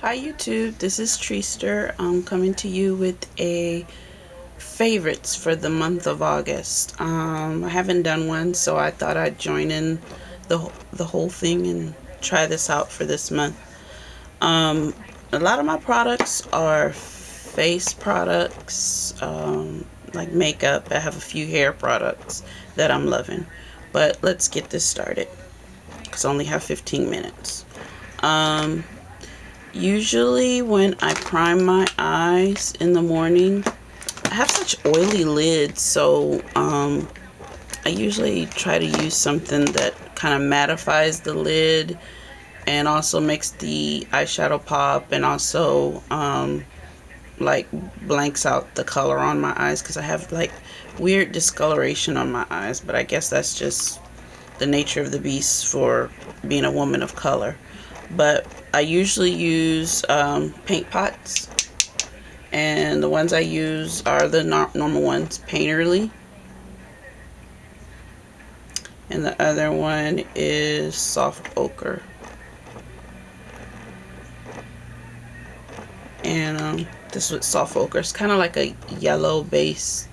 Hi YouTube, this is Treester. I'm coming to you with a favorites for the month of August. I haven't done one, so I thought I'd join in the whole thing and try this out for this month. A lot of my products are face products, like makeup. I have a few hair products that I'm loving, but let's get this started because I only have 15 minutes. Usually when I prime my eyes in the morning, I have such oily lids, so I usually try to use something that kind of mattifies the lid and also makes the eyeshadow pop, and also like blanks out the color on my eyes because I have like weird discoloration on my eyes, but I guess that's just the nature of the beast for being a woman of color. But I usually use paint pots, and the ones I use are the normal ones, Painterly, and the other one is Soft Ochre. And this with Soft Ochre, it's kind of like a yellow based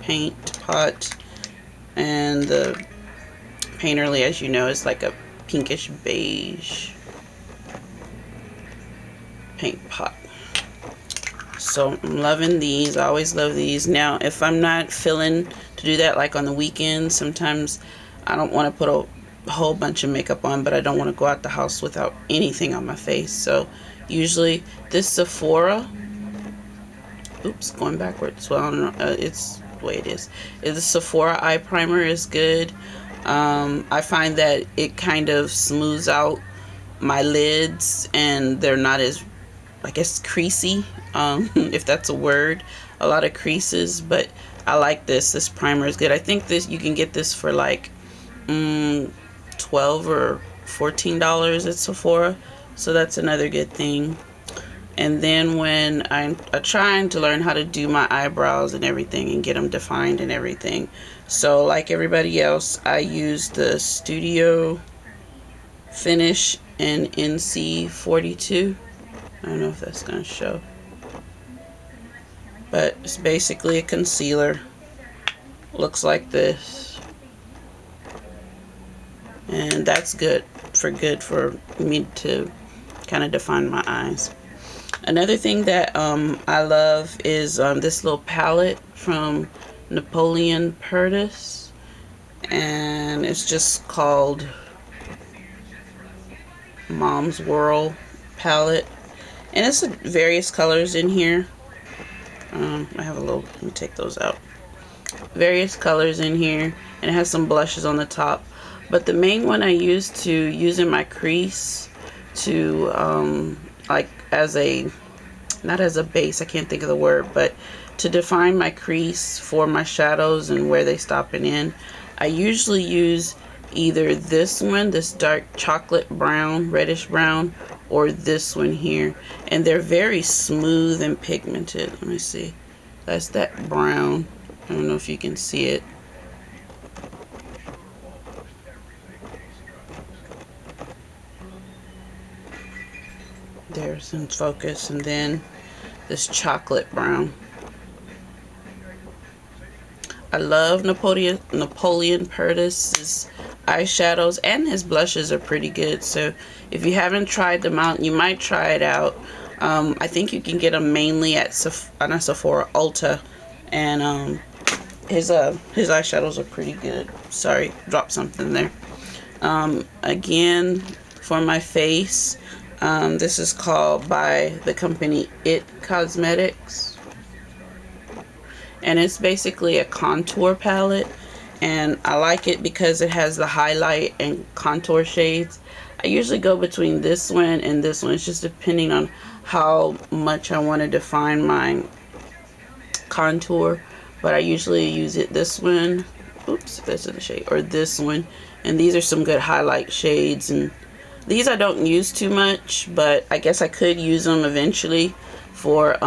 paint pot, and the Painterly, as you know, is like a pinkish beige paint pot. So I'm loving these. I always love these. Now if I'm not feeling to do that, like on the weekends, sometimes I don't want to put a whole bunch of makeup on, but I don't want to go out the house without anything on my face. So usually this Sephora, oops, going backwards, well, I don't know, it's the way it is. The Sephora eye primer is good. I find that it kind of smooths out my lids and they're not as, I guess, creasy, if that's a word. A lot of creases, but I like this. This primer is good. I think this, you can get this for like $12 or $14 at Sephora, so that's another good thing. And then when I'm trying to learn how to do my eyebrows and everything and get them defined and everything, so like everybody else, I use the Studio Finish in NC42. I don't know if that's going to show, but it's basically a concealer. Looks like this, and that's good for me to kind of define my eyes. Another thing that I love is this little palette from Napoleon Purtis, and it's just called Mom's Whirl palette, and it's various colors in here. I have a little, let me take those out. Various colors in here, and it has some blushes on the top. But the main one I use to use in my crease to like as a, not as a base, I can't think of the word, but to define my crease for my shadows and where they stop and end, I usually use either this one, this dark chocolate brown, reddish brown, or this one here, and they're very smooth and pigmented. Let me see, that's that brown. I don't know if you can see it. There's in focus. And then this chocolate brown. I love Napoleon Purtis's eyeshadows, and his blushes are pretty good. So if you haven't tried them out, you might try it out. I think you can get them mainly at Sephora, Ulta, and his eyeshadows are pretty good. Sorry, dropped something there. Again, for my face, this is called by the company It Cosmetics, and it's basically a contour palette, and I like it because it has the highlight and contour shades. I usually go between this one and this one. It's just depending on how much I want to define my contour, but I usually use this one, oops, this is the shade, or this one, and these are some good highlight shades. And these I don't use too much, but I guess I could use them eventually for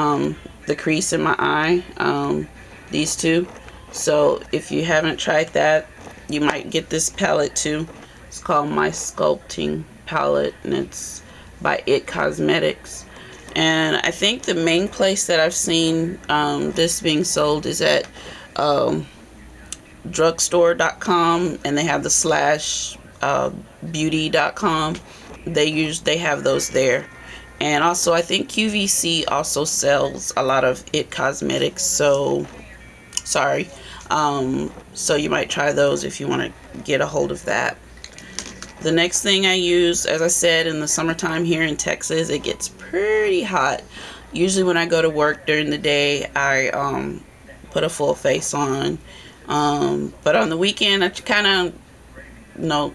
the crease in my eye, these two. So if you haven't tried that, you might get this palette too. It's called My Sculpting Palette, and it's by It Cosmetics. And I think the main place that I've seen this being sold is at drugstore.com, and they have the slash beauty.com. They have those there. And also I think QVC also sells a lot of it cosmetics, so sorry. So you might try those if you want to get a hold of that. The next thing I use, as I said, in the summertime here in Texas, it gets pretty hot. Usually when I go to work during the day, I put a full face on. But on the weekend, I kind of,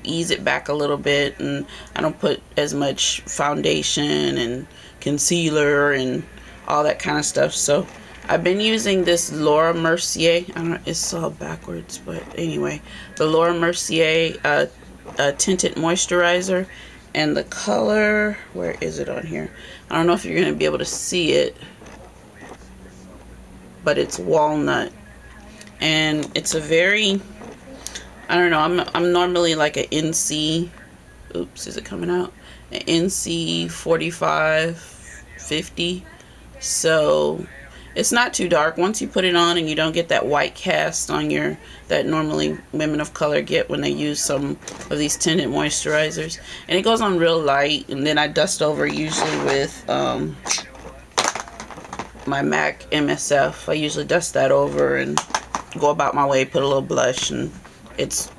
ease it back a little bit, and I don't put as much foundation and concealer and all that kind of stuff. So I've been using this Laura Mercier. I don't know, it's all backwards, but anyway, the Laura Mercier tinted moisturizer, and the color, where is it on here? I don't know if you're going to be able to see it, but it's walnut, and it's a very, I don't know, I'm normally like an NC, oops, is it coming out? An NC 45, 50, so it's not too dark. Once you put it on and you don't get that white cast on your, that normally women of color get when they use some of these tinted moisturizers. And it goes on real light, and then I dust over usually with my MAC MSF. I usually dust that over and go about my way, put a little blush, and it's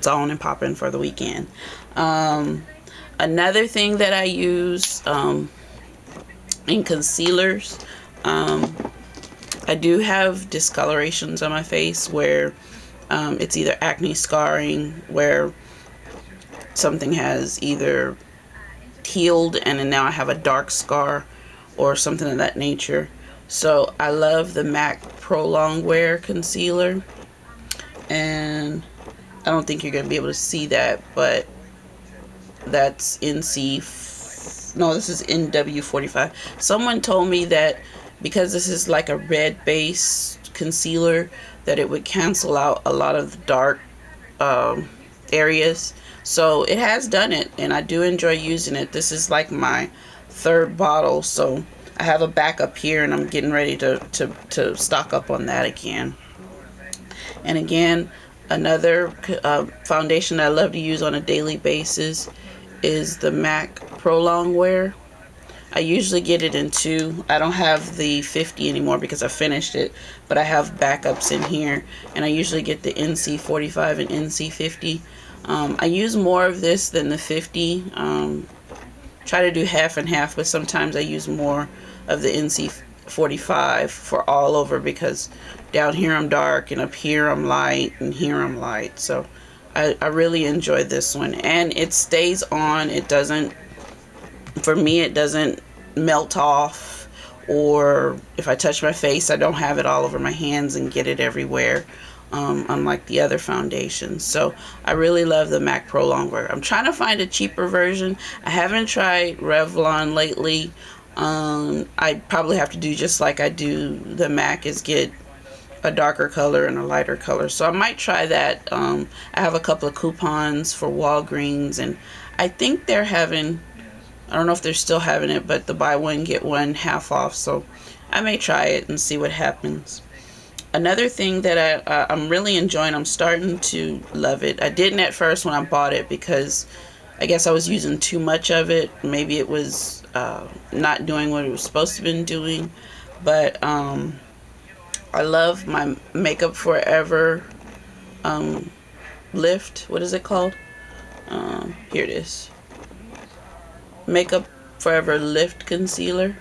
on and popping for the weekend. Another thing that I use in concealers, I do have discolorations on my face where it's either acne scarring, where something has either healed and then now I have a dark scar or something of that nature. So I love the MAC Prolong Wear concealer, and I don't think you're going to be able to see that, but that's no, this is NW45. Someone told me that because this is like a red base concealer, that it would cancel out a lot of the dark areas. So it has done it, and I do enjoy using it. This is like my third bottle, so I have a backup here, and I'm getting ready to stock up on that again. And again, another foundation that I love to use on a daily basis is the MAC Prolong Wear. I usually get it in 2. I don't have the 50 anymore because I finished it, but I have backups in here, and I usually get the NC 45 and NC 50. I use more of this than the 50. Try to do half and half, but sometimes I use more of the NC 45 for all over, because down here I'm dark and up here I'm light and here I'm light. So I really enjoy this one, and it stays on. It doesn't, for me, it doesn't melt off, or if I touch my face, I don't have it all over my hands and get it everywhere, unlike the other foundations. So I really love the MAC Prolong Wear. I'm trying to find a cheaper version. I haven't tried Revlon lately. I probably have to do just like I do the MAC, is get a darker color and a lighter color. So I might try that. I have a couple of coupons for Walgreens, and I think they're having, I don't know if they're still having it, but the buy one get one half off. So I may try it and see what happens. Another thing that I'm really enjoying, I'm starting to love it. I didn't at first when I bought it because I guess I was using too much of it. Maybe it was not doing what it was supposed to have been doing. But I love my Makeup Forever Lift. What is it called? Here it is. Makeup Forever Lift Concealer.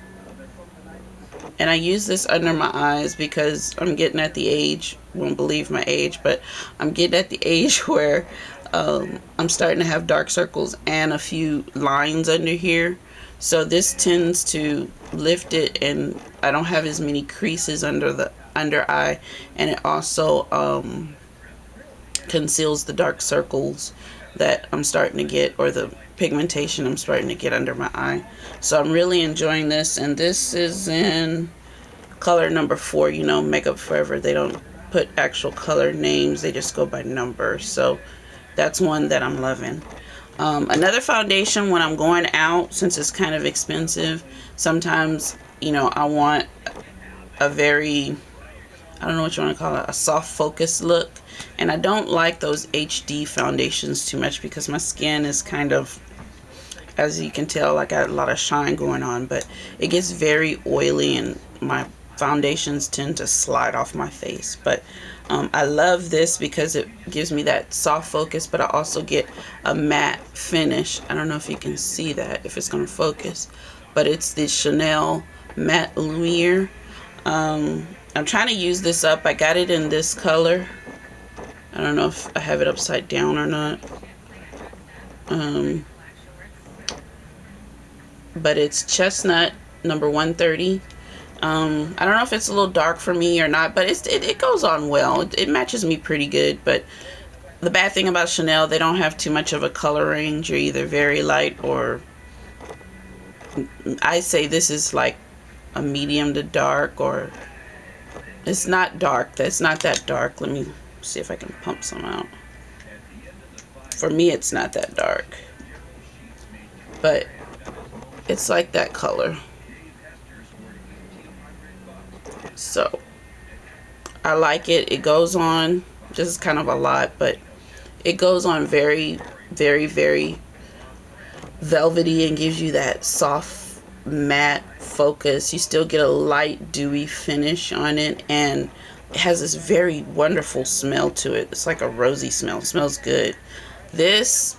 And I use this under my eyes because I'm getting at the age, won't believe my age, but I'm getting at the age where I'm starting to have dark circles and a few lines under here. So this tends to lift it, and I don't have as many creases under the under eye, and it also conceals the dark circles that I'm starting to get, or the pigmentation I'm starting to get under my eye. So I'm really enjoying this, and this is in color number 4. You know, Makeup Forever, they don't put actual color names, they just go by number. So that's one that I'm loving. Another foundation when I'm going out, since it's kind of expensive, sometimes, you know, I want a very, I don't know what you want to call it, a soft focus look. And I don't like those HD foundations too much because my skin is kind of, as you can tell, I got a lot of shine going on, but it gets very oily and my foundations tend to slide off my face. But I love this because it gives me that soft focus, but I also get a matte finish. I don't know if you can see that, if it's going to focus, but it's the Chanel Matte Lumiere. I'm trying to use this up. I got it in this color. I don't know if I have it upside down or not. But it's chestnut number 130. I don't know if it's a little dark for me or not, but it goes on well. It matches me pretty good. But the bad thing about Chanel, they don't have too much of a color range. You're either very light or, I say this is like a medium to dark, or it's not dark. That's not that dark. Let me see if I can pump some out. For me, it's not that dark, but it's like that color. So I like it. It goes on, this is kind of a lot, but it goes on very, very, very velvety and gives you that soft matte focus. You still get a light dewy finish on it, and it has this very wonderful smell to it. It's like a rosy smell. It smells good. This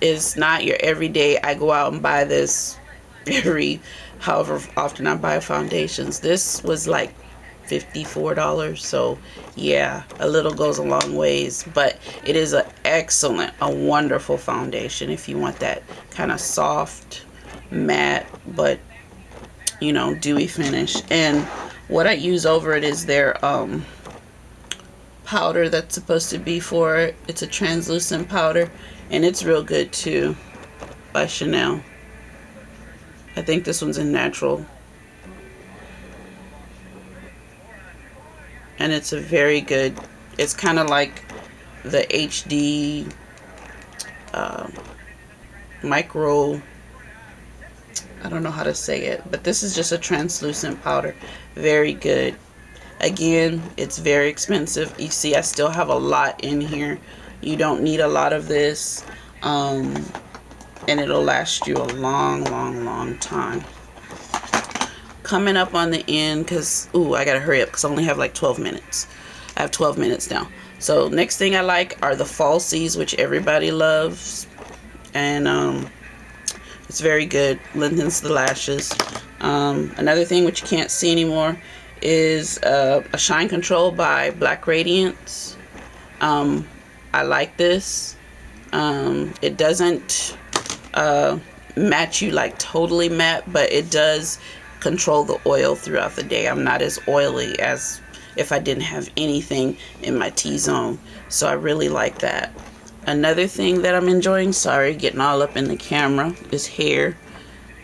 is not your everyday, I go out and buy this however often I buy foundations. This was like $54, so yeah, a little goes a long ways, but it is a wonderful foundation if you want that kind of soft matte but, you know, dewy finish. And what I use over it is their powder that's supposed to be for it. It's a translucent powder, and it's real good too, by Chanel. I think this one's in natural. And it's a very good, it's kind of like the HD micro, I don't know how to say it, but this is just a translucent powder. Very good. Again, it's very expensive. You see, I still have a lot in here. You don't need a lot of this. And it'll last you a long, long, long time. Coming up on the end, because, ooh, I gotta hurry up because I only have like 12 minutes. I have 12 minutes now. So next thing I like are the falsies, which everybody loves. And it's very good. Lengthens the lashes. Another thing which you can't see anymore is a shine control by Black Radiance. I like this. It doesn't match you like totally matte, but it does control the oil throughout the day. I'm not as oily as if I didn't have anything in my T-zone, so I really like that. Another thing that I'm enjoying, sorry, getting all up in the camera, is hair.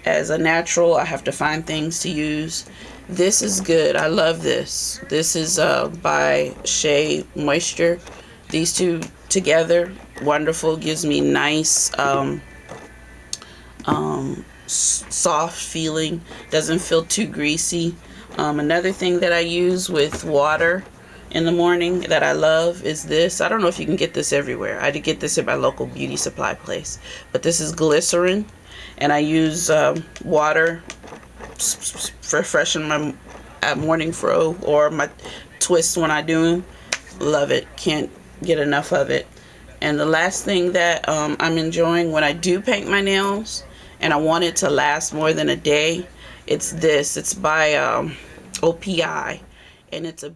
As a natural, I have to find things to use. This is good. I love this. This is by Shea Moisture. These two together, wonderful. Gives me nice soft feeling. Doesn't feel too greasy. Another thing that I use with water in the morning that I love is this. I don't know if you can get this everywhere. I did get this at my local beauty supply place, but this is glycerin, and I use water for freshen my morning fro or my twists when I do them. Love it. Can't get enough of it. And the last thing that I'm enjoying when I do paint my nails and I want it to last more than a day, it's this. It's by OPI, and it's a